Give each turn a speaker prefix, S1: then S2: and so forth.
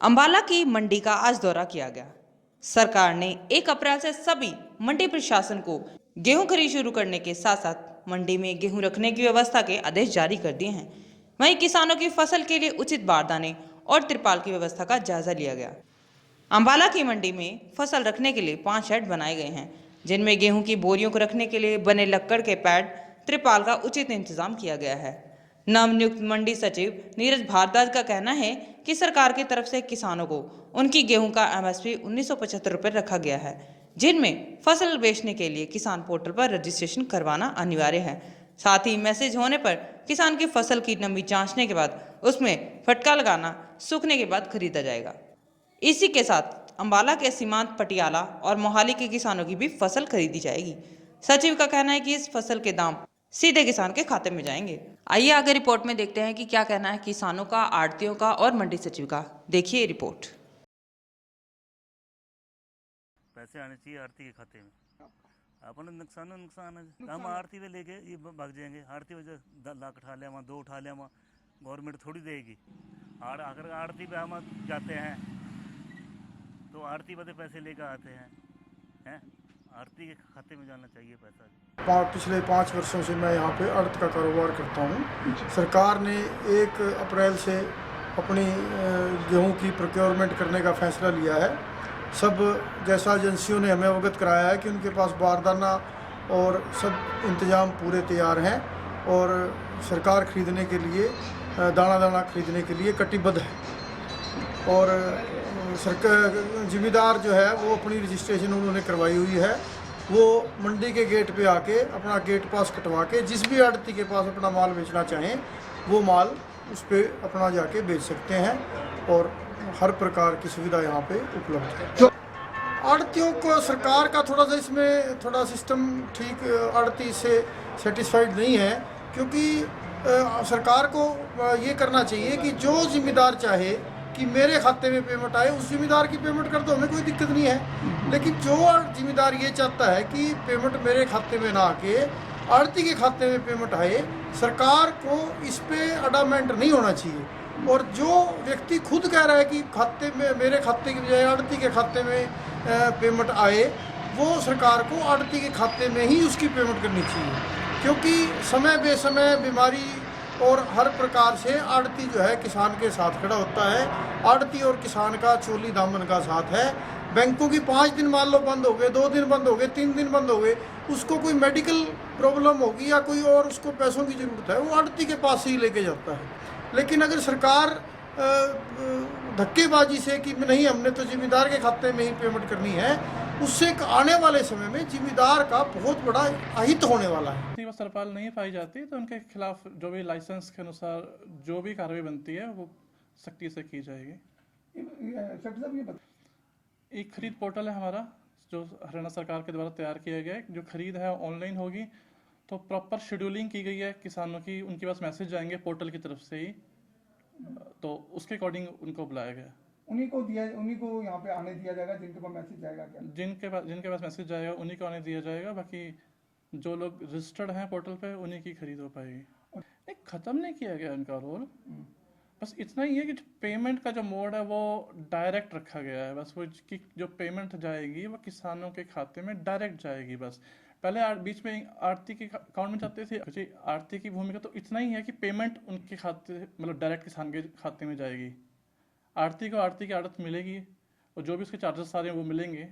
S1: अंबाला की मंडी का आज दौरा किया गया। सरकार ने 1 अप्रैल से सभी मंडी प्रशासन को गेहूं खरीद शुरू करने के साथ साथ मंडी में गेहूं रखने की व्यवस्था के आदेश जारी कर दिए हैं। वहीं किसानों की फसल के लिए उचित बारदाने और तिरपाल की व्यवस्था का जायजा लिया गया। अंबाला की मंडी में फसल रखने के लिए 5 शेड बनाए गए हैं, जिनमें गेहूं की बोरियों को रखने के लिए बने लक्कड़ के पैड, तिरपाल का उचित इंतजाम किया गया है। नवनियुक्त मंडी सचिव नीरज भारद्वाज का कहना है कि सरकार की तरफ से किसानों को उनकी गेहूं का MSP 1975 रुपये रखा गया है, जिनमें फसल बेचने के लिए किसान पोर्टल पर रजिस्ट्रेशन करवाना अनिवार्य है। साथ ही मैसेज होने पर किसान की फसल की नमी जांचने के बाद उसमें फटका लगाना, सूखने के बाद खरीदा जाएगा। इसी के साथ अंबाला के सीमांत पटियाला और मोहाली के किसानों की भी फसल खरीदी जाएगी। सचिव का कहना है कि इस फसल के दाम सीधे किसान के खाते में जाएंगे। आइए आगे रिपोर्ट में देखते हैं कि क्या कहना है किसानों का, आड़तियों का और मंडी सचिव का। देखिए रिपोर्ट।
S2: पैसे आने चाहिए आरती के खाते में। अपन नुकसान है, हम आरती में लेके ये भाग जाएंगे। आरती में 10 लाख उठा लिया, 2 उठा लिया, गवर्नमेंट थोड़ी देगी। और अगर आरती पे हम जाते हैं तो आरती पे पैसे लेकर आते हैं। आरती के खाते में जाना चाहिए पैसा।
S3: पिछले 5 वर्षों से मैं यहाँ पे अर्थ का कारोबार करता हूँ। सरकार ने 1 अप्रैल से अपनी गेहूं की प्रोक्योरमेंट करने का फैसला लिया है। सब जैसा एजेंसियों ने हमें अवगत कराया है कि उनके पास बारदाना और सब इंतज़ाम पूरे तैयार हैं और सरकार खरीदने के लिए दाना खरीदने के लिए कटिबद्ध है। और सरकार जिम्मेदार जो है वो अपनी रजिस्ट्रेशन उन्होंने करवाई हुई है। वो मंडी के गेट पे आके अपना गेट पास कटवा के जिस भी आड़ती के पास अपना माल बेचना चाहें वो माल उस पर अपना जाके बेच सकते हैं और हर प्रकार की सुविधा यहाँ पे उपलब्ध है। आड़तियों को सरकार का थोड़ा सा इसमें थोड़ा सिस्टम ठीक आड़ती से सेटिस्फाइड नहीं है, क्योंकि सरकार को ये करना चाहिए कि जो जिम्मेदार चाहे कि मेरे खाते में पेमेंट आए उस जिम्मेदार की पेमेंट कर दो, हमें कोई दिक्कत नहीं है। लेकिन जो जिम्मेदार ये चाहता है कि पेमेंट मेरे खाते में ना आके आड़ती के खाते में पेमेंट आए, सरकार को इस पे अडामेंट नहीं होना चाहिए। और जो व्यक्ति खुद कह रहा है कि खाते में मेरे खाते की बजाय आड़ती के खाते में पेमेंट आए, वो सरकार को आड़ती के खाते में ही उसकी पेमेंट करनी चाहिए, क्योंकि समय बेसमय बीमारी और हर प्रकार से आड़ती जो है किसान के साथ खड़ा होता है। आड़ती और किसान का चोली दामन का साथ है। बैंकों की 5 दिन मान लो बंद हो गए, 2 दिन बंद हो गए, 3 दिन बंद हो गए, उसको कोई मेडिकल प्रॉब्लम होगी या कोई और उसको पैसों की ज़रूरत है, वो आड़ती के पास ही लेके जाता है। लेकिन अगर सरकार धक्केबाजी से कि नहीं हमने तो जिम्मेदार के खाते में ही पेमेंट करनी है, उससे आने वाले समय में जिम्मेदार का बहुत बड़ा अहित होने वाला है।
S4: यदि सरपाल नहीं पाई जाती तो उनके खिलाफ जो भी लाइसेंस के अनुसार जो भी कार्रवाई बनती है वो सख्ती से की जाएगी। एक खरीद पोर्टल है हमारा जो हरियाणा सरकार के द्वारा तैयार किया गया है। जो खरीद है ऑनलाइन होगी, तो प्रॉपर शेड्यूलिंग की गई है किसानों की। उनके पास मैसेज जाएंगे पोर्टल की तरफ से ही, तो उसके अकॉर्डिंग उनको बुलाया गया।
S5: उन्हीं को यहाँ पे आने दिया जाएगा जिनके पास मैसेज जाएगा क्या?
S4: जिनके पास मैसेज जाएगा उन्हीं को आने दिया जाएगा। बाकी जो लोग रजिस्टर्ड हैं पोर्टल पे उन्हीं की खरीद हो पाएगी। नहीं, ख़त्म नहीं किया गया उनका रोल, बस इतना ही है कि पेमेंट का जो मोड है वो डायरेक्ट रखा गया है। बस वो कि जो पेमेंट जाएगी वो किसानों के खाते में डायरेक्ट जाएगी। बस पहले बीच में आड़ती के अकाउंट में जाते थे। आड़ती की भूमिका तो इतना ही है कि पेमेंट उनके खाते मतलब डायरेक्ट किसान के खाते में जाएगी। आड़ती को आड़ती की आड़त मिलेगी और जो भी उसके चार्जेस सारे हैं वो मिलेंगे।